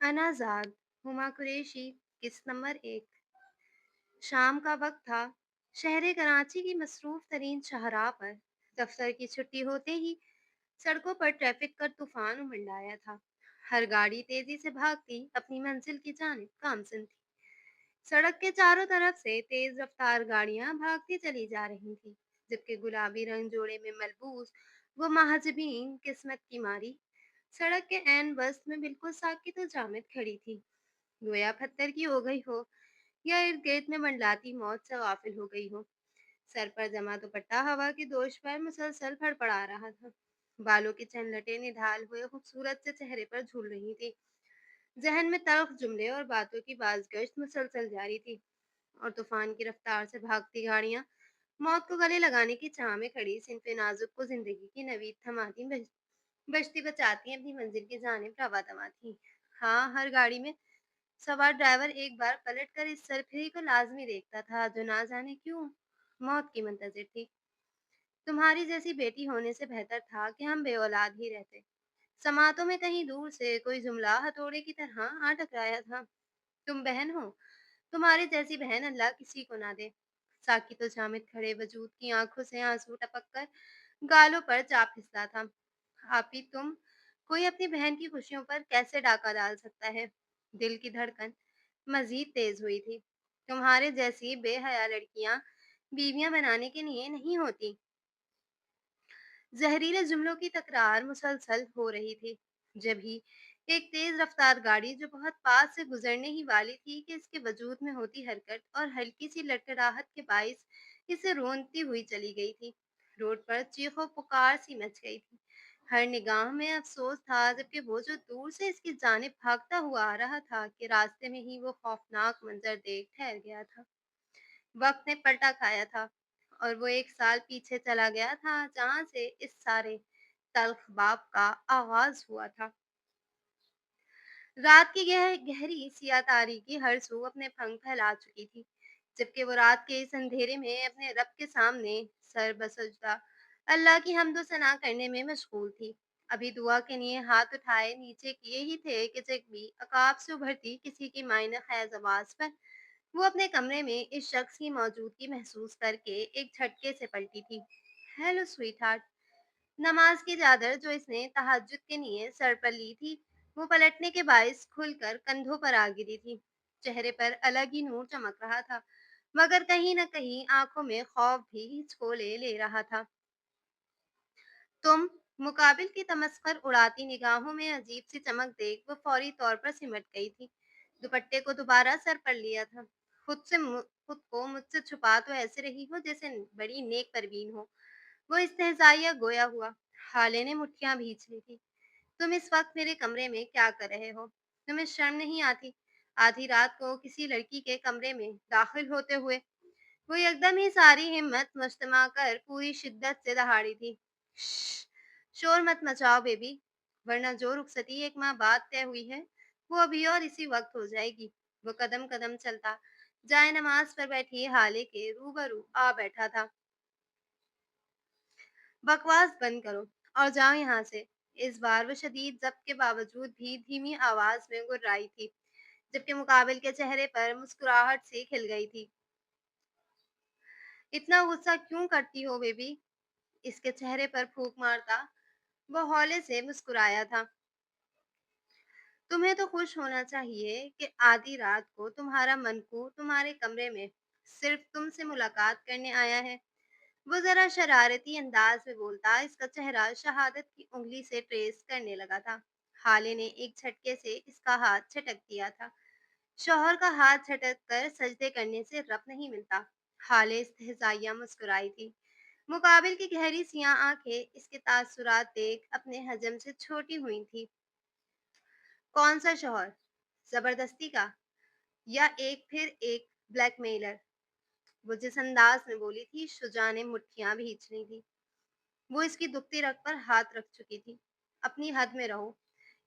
अनाज़ाद हुमा कुरैशी किस्त नंबर 1। शाम का वक्त था। शहर कराची की मसरूफ तरीन शाहराह पर दफ्तर की छुट्टी होते ही सड़कों पर ट्रैफिक का तूफान उमड़ आया था। हर गाड़ी तेजी से भागती अपनी मंजिल की जानिब गामजन थी। सड़क के चारों तरफ से तेज रफ्तार गाड़ियां भागती चली जा रही थी, जबकि गुलाबी रंग जोड़े में मलबूस वो महाजबीन किस्मत की मारी सड़क के ऐन वस्त में बिल्कुल साकित और जामिद खड़ी थी, गोया पत्थर की हो गई हो या इर्द गिर्द में मंडलाती मौत से गाफिल हो गई हो। सर पर जमा दुपट्टा हवा की दोष पर मुसलसल फड़फड़ा रहा था। बालों की झनलटें निढाल हुए खूबसूरत से चेहरे पर झूल रही थी। जहन में तल्ख जुमले और बातों की बाजगश्त मुसलसल जारी थी, और तूफान की रफ्तार से भागती गाड़ियां मौत को गले लगाने की चाह में खड़ी सिनफे नाजुक को जिंदगी की नवीद थमाती बचती बचाती अपनी मंजिल की जानिब रवा दवा थी। हाँ, हर गाड़ी में सवार ड्राइवर एक बार पलट कर इस सरफिरी को लाजमी देखता था, जो ना जाने क्यों मौत की मुंतजिर थी। तुम्हारी जैसी बेटी होने से बेहतर था कि हम बे औलाद ही रहते। समातों में कहीं दूर से कोई जुमला हथौड़े की तरह आ टकराया था। तुम बहन हो, तुम्हारी जैसी बहन अल्लाह किसी को ना दे। साकी तो जामिद खड़े वजूद की आंखों से आंसू टपक कर गालों पर जा फिसला था। आप ही तुम, कोई अपनी बहन की खुशियों पर कैसे डाका डाल सकता है? दिल की धड़कन मजीद तेज हुई थी। तुम्हारे जैसी बेहया लड़कियां बीवियां बनाने के लिए नहीं होती। जहरीले जुमलों की तकरार मुसलसल हो रही थी, जब ही एक तेज रफ्तार गाड़ी जो बहुत पास से गुजरने ही वाली थी कि इसके वजूद में होती हरकत और हल्की सी लड़खड़ाहट के बाइस इसे रोनती हुई चली गई थी। रोड पर चीखों पुकार सी मच गई थी। हर निगाह में अफसोस था, जबकि वो जो दूर से इसकी जानिब भागता हुआ आ रहा था कि रास्ते में ही वो खौफनाक मंजर देख ठहर गया था। वक्त ने पलटा खाया था, और वो एक साल पीछे चला गया था, जहां से इस सारे तल्ख बाब का आगाज हुआ था। रात की गहरी सिया तारीकी हर सू अपने पंख फैला चुकी थी, जबकि वो रात के इस अंधेरे में अपने रब के सामने सर बसजदा अल्लाह की हम्दो सना करने में मशगूल थी। अभी दुआ के लिए हाथ उठाए नीचे किए ही थे कि जगबी अकाब से उभरती किसी की मायने खैज आवाज पर वो अपने कमरे में इस शख्स की मौजूदगी महसूस करके एक झटके से पलटी थी। Hello sweet heart. नमाज की चादर जो इसने तहज्जुद के लिए सर पर ली थी, वो पलटने के बायस खुलकर कंधों पर आ गिरी थी। चेहरे पर अलग ही नूर चमक रहा था, मगर कहीं न कहीं आंखों में खौफ भी हिचकोले ले रहा था। तुम, मुकाबिल की तमस्कर उड़ाती निगाहों में अजीब सी चमक देख वो फौरी तौर पर सिमट गई थी। दुपट्टे को दोबारा सर पर लिया था। खुद को मुझसे छुपा तो ऐसे रही हो जैसे बड़ी नेक परवीन हो। वो इस्तेहजाइया गोया हुआ। हाले ने मुट्ठियां भींच ली थी। तुम इस वक्त मेरे कमरे में क्या कर रहे हो? तुम्हें शर्म नहीं आती? आधी रात को किसी लड़की के कमरे में दाखिल होते हुए। वो एकदम ही सारी हिम्मत मुजतमा कर पूरी शिद्दत से दहाड़ी थी। "श्श, शोर मत मचाओ बेबी, वरना जो रुखसती एक माह बाद तय हुई है वो अभी और इसी वक्त हो जाएगी।" वो कदम कदम चलता जाए नमाज पर बैठी हाले के रूबरू आ बैठा था। बकवास बंद करो और जाओ यहाँ से। इस बार वो शदीद जब्त के बावजूद भी धीमी आवाज में गुर्राई थी, जबकि मुकाबिल के चेहरे पर मुस्कुराहट सी खिल गई थी। इतना गुस्सा क्यों करती हो बेबी? इसके चेहरे पर फूंक मारता वो हौले से मुस्कुराया था। तुम्हें तो खुश होना चाहिए कि आधी रात को तुम्हारा मनकू तुम्हारे कमरे में सिर्फ तुमसे मुलाकात करने आया है। वो जरा शरारती अंदाज में बोलता इसका चेहरा शहादत की उंगली से ट्रेस करने लगा था। हाले ने एक झटके से इसका हाथ झटक दिया था। शौहर का हाथ झटक कर सजदे करने से रब नहीं मिलता। हाले इस्तेहजाइया मुस्कुराई थी। मुकाबिल की गहरी सियाह आंखें इसके तासुरात देख अपने हजम से छोटी हुई थी। कौन सा शौहर? जबरदस्ती का, या एक फिर एक ब्लैकमेलर? वो जिस अंदाज में बोली थी, शुजा ने मुट्ठियां भींच ली थी। वो इसकी दुखती रग पर हाथ रख चुकी थी। अपनी हद में रहो।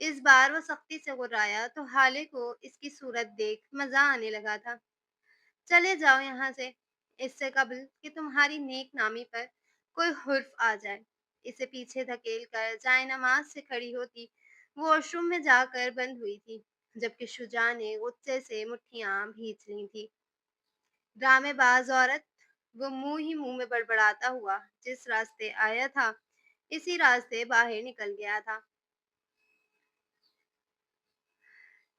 इस बार वो सख्ती से गुर्राया तो हाले को इसकी सूरत देख मजा आने लगा था। चले जाओ यहाँ से, इससे कबल कि तुम्हारी नेक नामी पर कोई हुर्फ आ जाए। इसे पीछे धकेल कर जाए नमाज से खड़ी होती वो वॉशरूम में जाकर बंद हुई थी। जबकि शुजा ने गुस्से से मुट्ठियां भींच ली थी। ड्रामेबाज औरत, वो मुंह ही मुंह में बड़बड़ाता हुआ जिस रास्ते आया था, इसी रास्ते बाहर निकल गया था।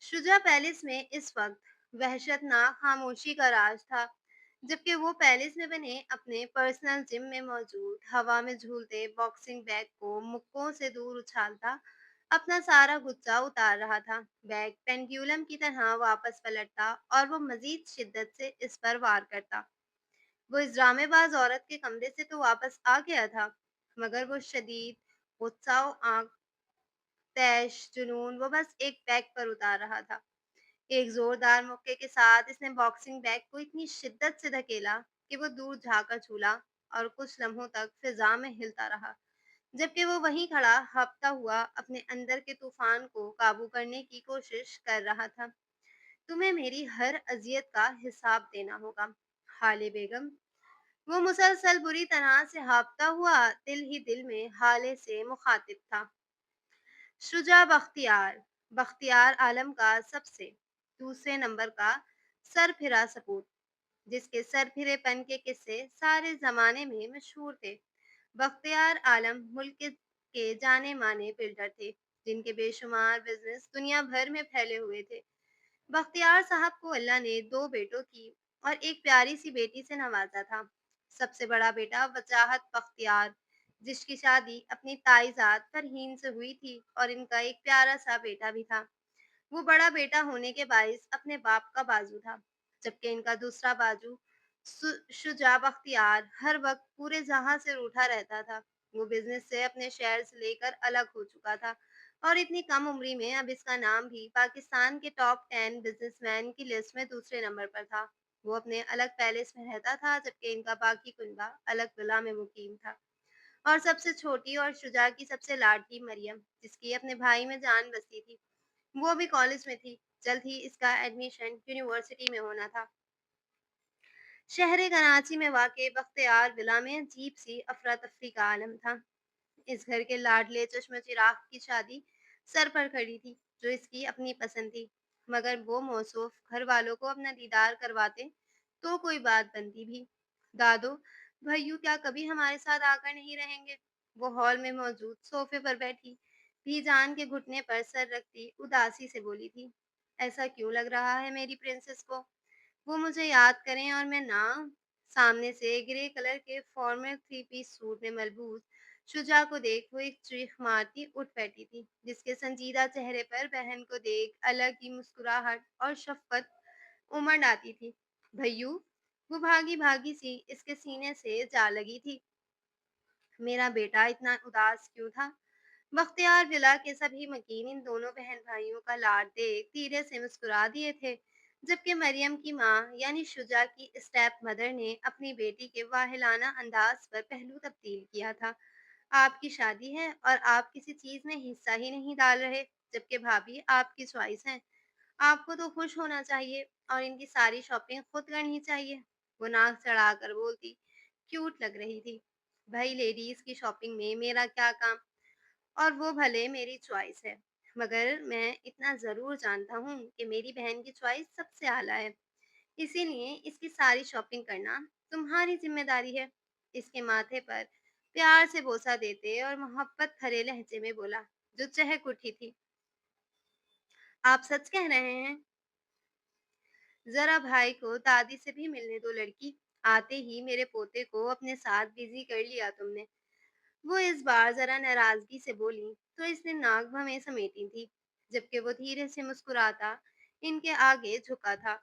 शुजा पैलेस में इस वक्त वहशतनाक खामोशी का राज था, जबकि वो पैलेस में बने अपने पर्सनल जिम में मौजूद हवा में झूलते बॉक्सिंग बैग को मुक्कों से दूर उछालता अपना सारा गुस्सा उतार रहा था। बैग पेंडुलम की तरह वापस पलटता और वो मजीद शिद्दत से इस पर वार करता। वो इस ड्रामेबाज औरत के कमरे से तो वापस आ गया था, मगर वो शदीद गुस्सा, आंख, तैश, जुनून, वो बस एक बैग पर उतार रहा था। एक जोरदार मुक्के के साथ इसने बॉक्सिंग बैग को इतनी शिद्दत से धकेला कि वो दूर जाकर झूला और कुछ लम्हों तक फिजा में हिलता रहा, जबकि वो वहीं खड़ा हाँफता हुआ अपने अंदर के तूफान को काबू करने की कोशिश कर रहा था। तुम्हें मेरी हर अजियत का हिसाब देना होगा, हाले बेगम। वो मुसलसल बुरी तरह से हाँफता हुआ दिल ही दिल में हाले से मुखातिब था। शुजा बख्तियार, बख्तियार आलम का सबसे दूसरे नंबर का सरफिरा सपूत, जिसके सरफिरेपन के किस्से सारे जमाने में मशहूर थे। बख्तियार आलम मुल्क के जाने माने बिल्डर थे, जिनके बेशुमार बिजनेस दुनिया भर में फैले हुए थे। बख्तियार साहब को अल्लाह ने दो बेटों की और एक प्यारी सी बेटी से नवाजा था। सबसे बड़ा बेटा वजाहत बख्तियार, जिसकी शादी अपनी ताईजाद फरहीन से हुई थी, और इनका एक प्यारा सा बेटा भी था। वो बड़ा बेटा होने के बायस अपने बाप का बाजू था, जबकि इनका दूसरा बाजू शुजा बख्तियार हर वक्त पूरे जहां से रूठा रहता था। वो बिजनेस से अपने शहर से लेकर अलग हो चुका था, और इतनी कम उम्री में अब इसका नाम भी पाकिस्तान के टॉप 10 बिजनेसमैन की लिस्ट में दूसरे नंबर पर था। वो अपने अलग पैलेस में रहता था, जबकि इनका बाकी कुनबा अलग विला में मुकीम था। और सबसे छोटी और शुजा की सबसे लाडली मरियम, जिसकी अपने भाई में जान बसी थी, वो भी कॉलेज में थी। जल्द ही इसका एडमिशन यूनिवर्सिटी में होना था। शहर कराची में वाक़ बख्तियार विला में अजीब सी अफरा तफरी का आलम था। इस घर के लाडले चश्म चिराग की शादी सर पर खड़ी थी, जो इसकी अपनी पसंद थी, मगर वो मौसूफ घर वालों को अपना दीदार करवाते तो कोई बात बनती भी। दादो, भैयू क्या कभी हमारे साथ आकर नहीं रहेंगे? वो हॉल में मौजूद सोफे पर बैठी भी जान के घुटने पर सर रखती उदासी से बोली थी। ऐसा क्यों लग रहा है मेरी प्रिंसेस को? वो मुझे याद करें और मैं ना। सामने से ग्रे कलर के फॉर्मल थ्री पीस सूट में मलबूस शुजा को देख वो एक चीख मारती उठ बैठी थी, जिसके संजीदा चेहरे पर बहन को देख अलग ही मुस्कुराहट और शफकत उमड़ आती थी। भैयू, वो भागी भागी सी इसके सीने से जा लगी थी। मेरा बेटा इतना उदास क्यों था? बख्तियार विला के सभी मकीन इन दोनों बहन भाइयों का लाड देख धीरे से मुस्कुरा दिए थे, जबकि मरियम की माँ यानी शुजा की स्टेप मदर ने अपनी बेटी के वाहिलाना अंदाज पर पहलू तब्दील किया था। आपकी शादी है और आप किसी चीज में हिस्सा ही नहीं डाल रहे, जबकि भाभी आपकी चॉइस है। आपको तो खुश होना चाहिए और इनकी सारी शॉपिंग खुद करनी चाहिए। वो नाक चढ़ाकर बोलती, क्यूट लग रही थी। भाई, लेडीज की शॉपिंग में मेरा क्या काम? और वो भले मेरी चॉइस है, मगर मैं इतना ज़रूर जानता हूँ कि मेरी बहन की चॉइस सबसे आला है। इसीलिए इसकी सारी शॉपिंग करना तुम्हारी ज़िम्मेदारी है। इसके माथे पर प्यार से बोसा देते और मोहब्बत भरे लहजे में बोला, जो चहक उठी थी। आप सच कह रहे हैं? ज़रा भाई को दादी से भी मिलने दो लड़की। आते ही मेरे पोते को अपने साथ बिज़ी कर लिया तुमने। वो इस बार ज़रा नाराज़गी से बोली तो इसने नाक भवें समेटी थी, जबकि वो धीरे से मुस्कुराता इनके आगे झुका था।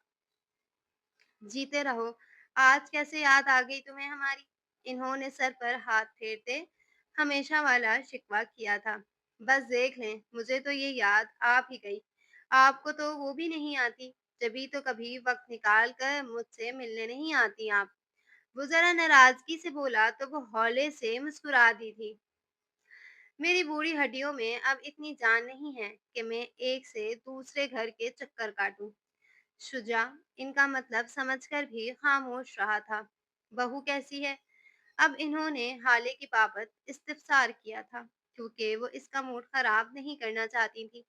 जीते रहो। आज कैसे याद आ गई तुम्हें हमारी? इन्होंने सर पर हाथ फेरते हमेशा वाला शिकवा किया था। बस देख लें, मुझे तो ये याद आ भी गई। आपको तो वो भी नहीं आती, जभी तो कभी वक्त निकाल कर मुझसे मिलने नहीं आती आप। वो जरा नाराजगी से बोला तो वो हौले से मुस्कुरा दी थी। मेरी बूढ़ी हड्डियों में अब इतनी जान नहीं है कि मैं एक से दूसरे घर के चक्कर काटूं। शुजा इनका मतलब समझकर भी खामोश रहा था। बहू कैसी है? अब इन्होंने हाले की बाबत इस्तफसार किया था, क्योंकि वो इसका मूड खराब नहीं करना चाहती थी।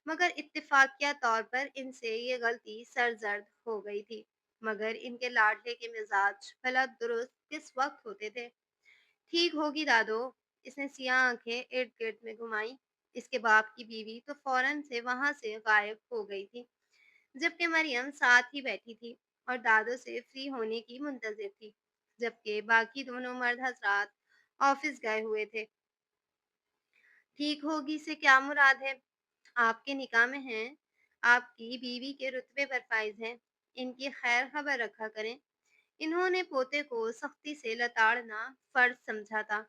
मगर इत्तेफाकिया तौर पर इनसे ये गलती सरजर्द हो गई थी। मगर इनके लाडले के मिजाज भला दुरुस्त किस वक्त होते थे। ठीक होगी दादो। इसने सियाह आंखें इर्द गिर्द में घुमाई। इसके बाप की बीवी तो फौरन से वहां से गायब हो गई थी, जबकि मरियम साथ ही बैठी थी और दादो से फ्री होने की मुंतजिर थी, जबकि बाकी दोनों मर्द हजरात ऑफिस गए हुए थे। ठीक होगी से क्या मुराद है? आपके निकाह में हैं, आपकी बीवी के रुतबे पर फाइज हैं, इनकी खैर खबर रखा करें। इन्होंने पोते को सख्ती से लताड़ना फर्ज समझा था।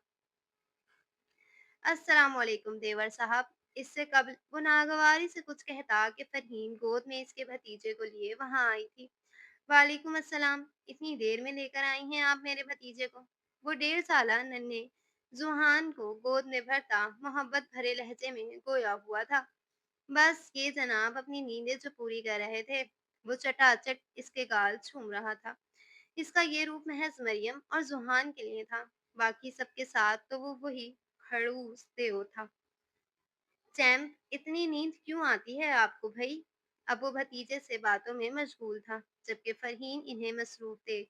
अस्सलाम वालेकुम देवर साहब। इससे कबल वो नागवारी से कुछ कहता कि फरहीन गोद में इसके भतीजे को लिए वहां आई थी। वालेकुम अस्सलाम। इतनी देर में लेकर आई हैं आप मेरे भतीजे को? वो 1.5 साला नन्हे जुहान को गोद में भरता मोहब्बत भरे लहजे में गोया हुआ था। बस ये जनाब अपनी नींदें जो पूरी कर रहे थे। वो चटाचट इसके गाल छूम रहा था। इसका ये रूप महज मरियम और जुहान के लिए था। बाकी सबके साथ तो वो वही खड़ूस देव था। चैम्प, इतनी नींद क्यों आती है आपको भई? अब वो भतीजे से बातों में मशगूल था, जबकि फरहीन इन्हें मसरूफ देख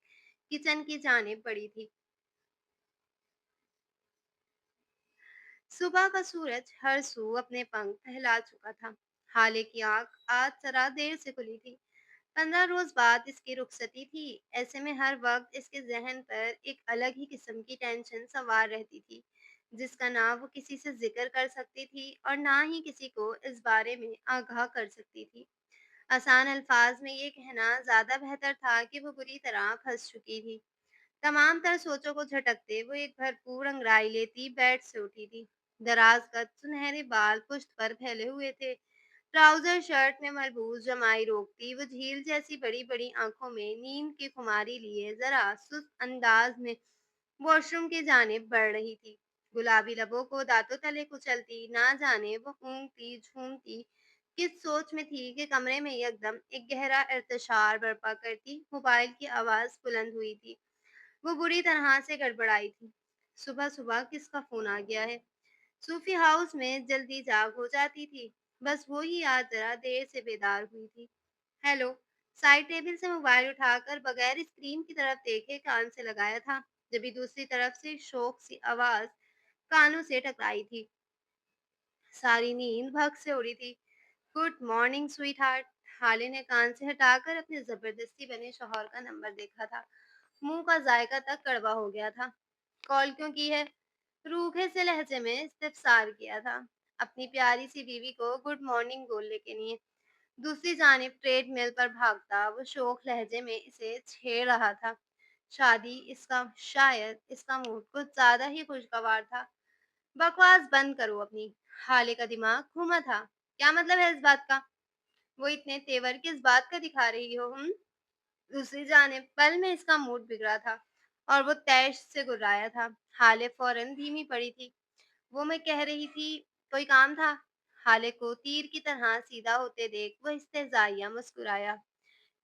किचन की जानिब बढ़ी थी। सुबह का सूरज हर सू अपने पंख फैला चुका था। हाले की आंख आज जरा देर से खुली थी। 15 रोज बाद इसकी रुखसती थी। ऐसे में हर वक्त इसके जहन पर एक अलग ही किस्म की टेंशन सवार रहती थी, जिसका ना वो किसी से जिक्र कर सकती थी और ना ही किसी को इस बारे में आगाह कर सकती थी। आसान अल्फाज में ये कहना ज्यादा बेहतर था कि वो बुरी तरह फंस चुकी थी। तमाम तर सोचों को झटकते वो एक भरपूर अंगड़ाई लेती बेड से उठी थी। दराज कद सुनहरे बाल पुश्त पर फैले हुए थे। ट्राउजर शर्ट में मलबूस जमाई रोकती वो झील जैसी बड़ी बड़ी आंखों में नींद की खुमारी लिए जरा सुस्त अंदाज में वॉशरूम की जानिब बढ़ रही थी। गुलाबी लबों को दांतों तले कुचलती ना जाने वो ऊँगती झूमती किस सोच में थी कि कमरे में एकदम एक गहरा इर्तिशार बर्पा करती मोबाइल की आवाज बुलंद हुई थी। वो बुरी तरह से गड़बड़ाई थी। सुबह सुबह किसका फोन आ गया है? सूफी हाउस में जल्दी जाग हो जाती थी। बस वो ही आज जरा देर से बेदार हुई थी। हेलो। साइड टेबल से मोबाइल उठाकर बगैर स्क्रीन की तरफ देखे कान से लगाया था, जब दूसरी तरफ से शोक सी आवाज कानों से टकराई थी। सारी नींद भग से उड़ी थी। Good morning sweet heart. हाले ने कान से हटाकर अपने जबरदस्ती बने शौहर का नंबर देखा था। मुंह का जायका तक कड़वा हो गया था। कॉल क्यों की है? रूखे से लहजे में इस्तफसार किया था, अपनी प्यारी सी बीवी को गुड मॉर्निंग बोलने के लिए। दूसरी जानिब ट्रेडमिल पर भागता वो शोख लहजे में इसे छेड़ रहा था। शादी इसका, शायद इसका मूड कुछ ज्यादा ही खुशगवार था। बकवास बंद करो अपनी। हाले का दिमाग घूमा था। क्या मतलब है इस बात का? वो इतने तेवर किस बात का दिखा रही हो? दूसरी जानिब पल में इसका मूड बिगड़ा था और वो तैश से गुर्राया था। हाले फौरन धीमी पड़ी थी। वो मैं कह रही थी, कोई काम था? हाले को तीर की तरह सीधा होते देख वो इस्तेजाइया मुस्कुराया।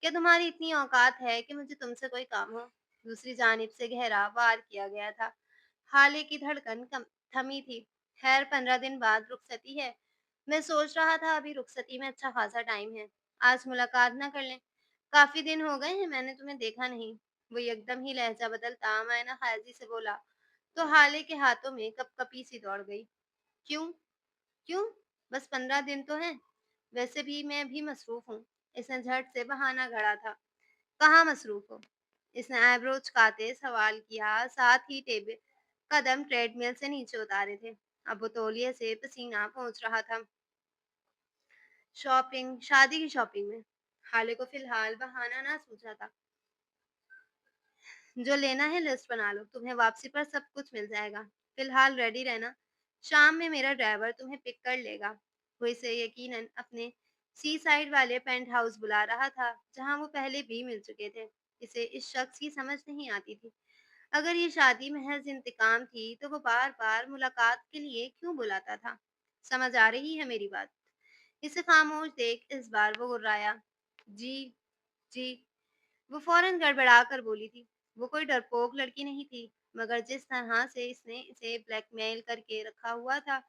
क्या तुम्हारी इतनी औकात है कि मुझे तुमसे कोई काम हो? दूसरी जानिब से गहरा वार किया गया था। हाले की धड़कन थमी थी। खैर 15 दिन बाद रुखसती है। मैं सोच रहा था अभी रुखसती में अच्छा खासा टाइम है, आज मुलाकात ना कर लें? काफी दिन हो गए हैं मैंने तुम्हें देखा नहीं। वो एकदम ही लहजा बदलता मायना खाजी से बोला, तो हाले के हाथों में कपकपी सी दौड़ गई। क्यों? क्यों? बस 15 दिन तो हैं। वैसे भी मैं भी मसरूफ हूँ। इसने झट से बहाना गढ़ा था। कहाँ मसरूफ हो? इसने आईब्रो चुकाते सवाल किया, साथ ही टेबल कदम ट्रेडमिल से नीचे उतारे थे। अब वो तौलिए से पसीना पहुंच रहा था। शॉपिंग, शादी की शॉपिंग में। हाले को फिलहाल बहाना ना सूझा था। जो लेना है लिस्ट बना लो, तुम्हें वापसी पर सब कुछ मिल जाएगा। फिलहाल रेडी रहना, शाम में मेरा ड्राइवर तुम्हें पिक कर लेगा। वो इसे यकीनन अपने सी साइड वाले पेंट हाउस बुला रहा था, जहां वो पहले भी मिल चुके थे। इसे इस शख्स की समझ नहीं आती थी। अगर ये शादी महज इंतकाम थी तो वो बार बार मुलाकात के लिए क्यों बुलाता था? समझ आ रही है मेरी बात? इसे खामोश देख इस बार वो गुर्राया। जी, जी। वो फौरन गड़बड़ा कर बोली थी। वो कोई डरपोक लड़की नहीं थी, मगर जिस तरह से इसने इसे ब्लैकमेल करके रखा हुआ था,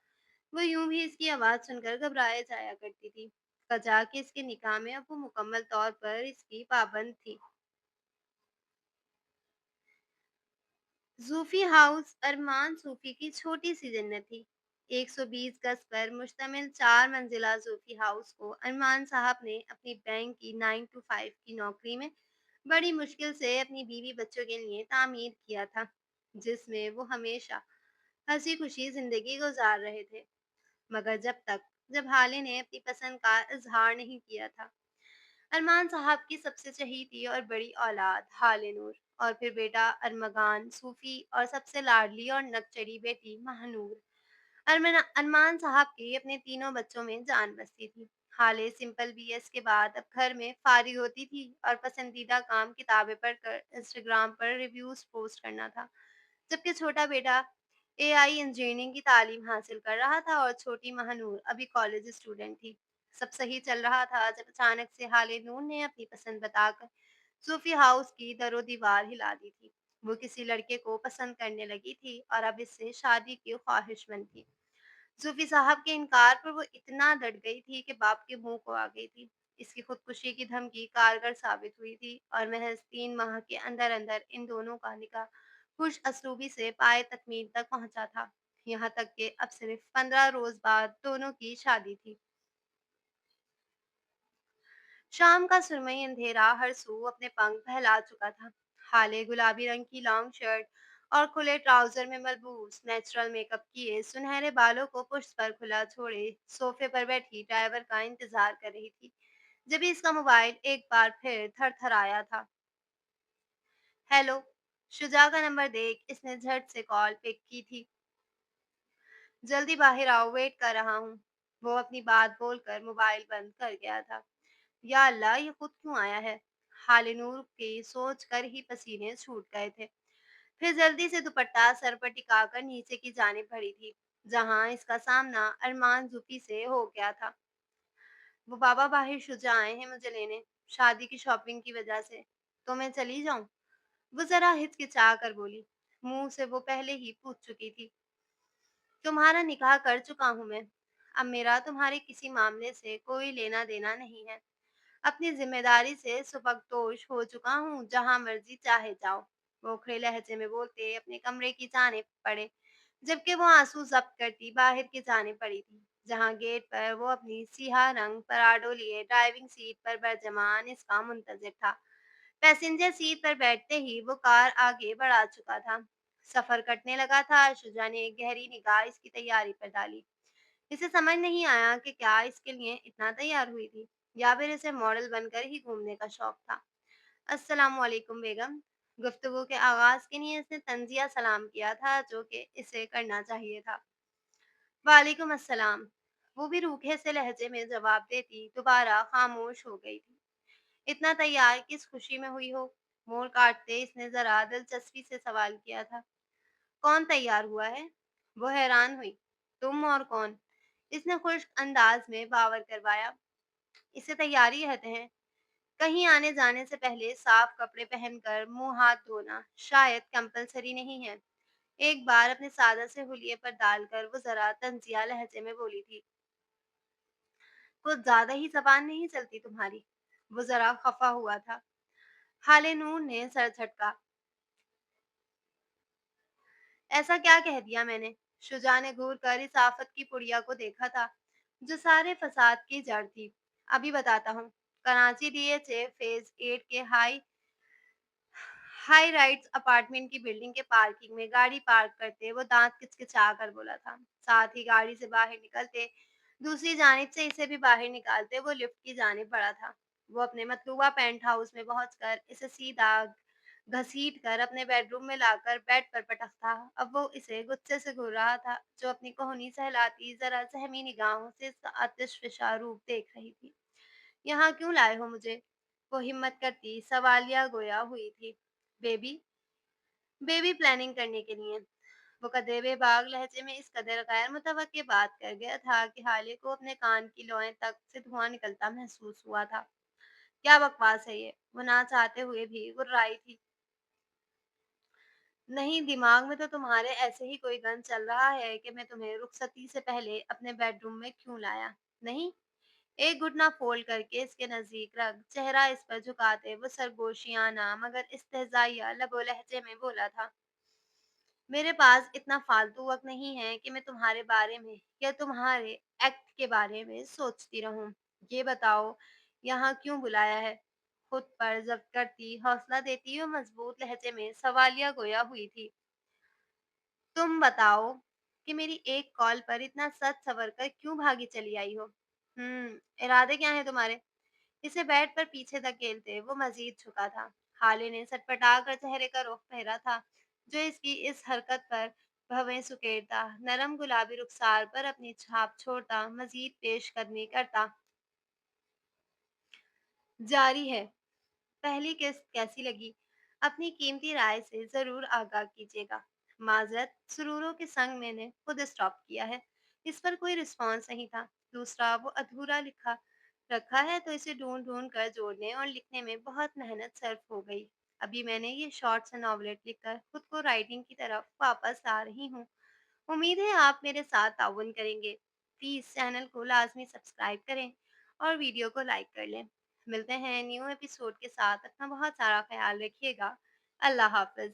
वो यूं भी इसकी आवाज़ सुनकर घबराए जाया करती थी। कजा कि इसके निकाह में अब वो मुकम्मल तौर पर इसकी पाबंद थी। सूफी हाउस अरमान सूफी की छोटी सी जन्नत थी। 120 गज पर मुश्तमिल 4 मंजिला सूफी हाउस को अरमान साहब ने अपनी बैंक की 9 to 5 की नौकरी में बड़ी मुश्किल से अपनी बीवी बच्चों के लिए तामीर किया था, जिसमें वो हमेशा हंसी खुशी जिंदगी गुजार रहे थे। मगर जब हाले ने अपनी पसंद का इजहार नहीं किया था। अरमान साहब की सबसे चहीती और बड़ी औलाद हाले नूर, और फिर बेटा अरमगान सूफी, और सबसे लाडली और नकचड़ी बेटी महानूर। अरमान साहब की अपने तीनों बच्चों में जान बसती थी। हाले सिंपल बीएस के बाद अब घर में फारिग होती थी और पसंदीदा काम किताबें पढ़कर इंस्टाग्राम पर रिव्यूज पोस्ट करना था, जबकि छोटा बेटा एआई इंजीनियरिंग की तालीम हासिल कर रहा था और छोटी महानूर अभी कॉलेज स्टूडेंट थी। सब सही चल रहा था जब अचानक से हाले नूर ने अपनी पसंद बताकर सूफी हाउस की दरो दीवार हिला दी थी। वो किसी लड़के को पसंद करने लगी थी और अब इससे शादी की ख्वाहिशमंद थी। सूफी साहब के इनकार पर वो इतना डट गई थी कि बाप के मुंह को आ गई थी। इसकी खुदकुशी की धमकी कारगर साबित हुई थी और महज 3 माह के अंदर अंदर इन दोनों का निकाह खुश असलूबी से पाए तकमील तक पहुंचा था। यहाँ तक कि अब सिर्फ 15 रोज बाद दोनों की शादी थी। शाम का सुरमई अंधेरा हर सू अपने पंख फैला चुका था। हाले गुलाबी रंग की लॉन्ग शर्ट और खुले ट्राउजर में मलबूस नेचुरल मेकअप किए सुनहरे बालों को पुष्ट पर खुला छोड़े सोफे पर बैठी ड्राइवर का इंतजार कर रही थी। जब भी इसका मोबाइल एक बार फिर थरथराया था। हेलो, शुजा का नंबर देख इसने झट से कॉल पिक की थी। जल्दी बाहर आओ, वेट कर रहा हूँ। वो अपनी बात बोलकर मोबाइल बंद कर गया था। या अल्लाह, ये खुद क्यों आया है? हालिनूर के सोच कर ही पसीने छूट गए थे। फिर जल्दी से दुपट्टा सर पर टिकाकर नीचे की जानिब बढ़ी थी, जहां इसका सामना अरमान जुफी से हो गया था। वो बाबा बाहिर शुजा आए हैं मुझे लेने, शादी की शॉपिंग की वजह से। तो मैं चली जाऊं? वो जरा हिचकिचा कर बोली। मुंह से वो पहले ही पूछ चुकी थी, तुम्हारा निकाह कर चुका हूं मैं। अब मेरा तुम्हारे किसी मामले से कोई लेना देना नहीं है। अपनी ज़िम्मेदारी से सुबकदोश हो चुका हूँ, जहाँ मर्ज़ी चाहे जाओ। वो उखड़े लहजे में बोलते अपने कमरे की जानिब पड़े, जबकि वो आंसू ज़ब्त करती बाहर की जानिब पड़ी थी, जहाँ गेट पर वो अपनी सियाह रंग पराडो लिए ड्राइविंग सीट पर बरजमान इसका मुंतज़िर था। पैसेंजर सीट पर बैठते ही वो कार आगे बढ़ा चुका था। सफ़र कटने लगा था। शुजा ने एक गहरी निगाह इसकी तैयारी पर डाली। इसे समझ नहीं आया कि क्या इसके लिए इतना तैयार हुई थी, या फिर इसे मॉडल बनकर ही घूमने का शौक था। अस्सलाम वालेकुम बेगम। गुफ्तगू के आगाज के लिए इसने तंजिया सलाम किया था, जो कि इसे करना चाहिए था। वालेकुम अस्सलाम। वो भी रूखे से लहजे में जवाब देती दोबारा खामोश हो गई थी। इतना तैयार किस खुशी में हुई हो? मोड़ काटते इसने जरा दिलचस्पी से सवाल किया था। कौन तैयार हुआ है? वो हैरान हुई। तुम और कौन? इसने खुश्क अंदाज में बावर करवाया। इसे तैयारी कहते हैं। कहीं आने जाने से पहले साफ कपड़े पहनकर मुंह हाथ धोना शायद कंपलसरी नहीं है। एक बार अपने सादा से हुलिये पर डालकर वो जरा तंजिया लहजे में बोली थी, कुछ ज्यादा ही जबान नहीं चलती तुम्हारी। वो जरा खफा हुआ था। हाले नूर ने सर झटका। ऐसा क्या कह दिया मैंने? शुजा ने घूर कर इस आफत की पुड़िया को देखा था, जो सारे फसाद की जड़ थी। अभी बताता हूँ। कराची डीएचए फेज 8 के हाई राइट्स अपार्टमेंट की बिल्डिंग के पार्किंग में गाड़ी पार्क करते वो दांत किचकिचा कर बोला था। साथ ही गाड़ी से बाहर निकलते दूसरी जानिब से इसे भी बाहर निकालते वो लिफ्ट की जानिब बढ़ा था। वो अपने मतलूबा पेंट हाउस में पहुंचकर इसे सीधा घसीट कर अपने बेडरूम में लाकर बेड पर पटकता। अब वो इसे गुस्से से घूर रहा था, जो अपनी कोहनी सहलाती जरा सहमी निगाहों से इसका आतिश फिशा रूप देख रही थी। यहाँ क्यों लाए हो मुझे? वो हिम्मत करती सवालिया गोया हुई थी। बेबी बेबी प्लानिंग करने के लिए। वो कदेवे बाग लहजे में इस कदर गैर मुतवक्के बात कर गया था कि हाले को अपने कान की लोएं तक से धुआं निकलता महसूस हुआ था। क्या बकवास है ये? वो ना चाहते हुए भी गुर्राई थी। नहीं, दिमाग में तो तुम्हारे ऐसे ही कोई गन चल रहा है कि मैं तुम्हें रुखसती से पहले अपने बेडरूम में क्यों लाया। नहीं, एक घुटना फोल्ड करके इसके नजदीक रख, चेहरा इस पर झुकाते वो सरगोशियाना मगर इस्तेजाइया लबो लहजे में बोला था। मेरे पास इतना फालतू वक्त नहीं है कि मैं तुम्हारे बारे में या तुम्हारे एक्ट के बारे में सोचती रहूं। ये बताओ, यहाँ क्यों बुलाया है? खुद पर जब्त करती, हौसला देती और मजबूत लहजे में सवालिया गोया हुई थी। तुम बताओ कि मेरी एक कॉल पर इतना सच सवर कर क्यों भागी चली आई हो? इरादे क्या हैं तुम्हारे? इसे बेड पर पीछे धकेलते वो मजीद झुका था। हाले ने सटपटा कर चेहरे का रुख फेरा था, जो इसकी इस हरकत पर भवें सुकेरता, नरम गुलाबी रुखसार पर अपनी छाप छोड़ता, मजीद पेश करनी करता। जारी है। पहली किस्त कैसी लगी? अपनी कीमती राय से ज़रूर आगाह कीजिएगा। माज़रत, सुरूरों के संग मैंने खुद स्टॉप किया है। इस पर कोई रिस्पॉन्स नहीं था। दूसरा, वो अधूरा लिखा रखा है तो इसे ढूंढ-ढूंढ कर जोड़ने और लिखने में बहुत मेहनत सर्फ हो गई। अभी मैंने ये शॉर्ट्स एंड नॉवलेट लिखकर खुद को राइटिंग की तरफ वापस ला रही हूँ। उम्मीद है आप मेरे साथ ताउन करेंगे। प्लीज़ चैनल को लाज़मी सब्सक्राइब करें और वीडियो को लाइक कर लें। मिलते हैं न्यू एपिसोड के साथ। अपना बहुत सारा ख़्याल रखिएगा। अल्लाह हाफ़िज़।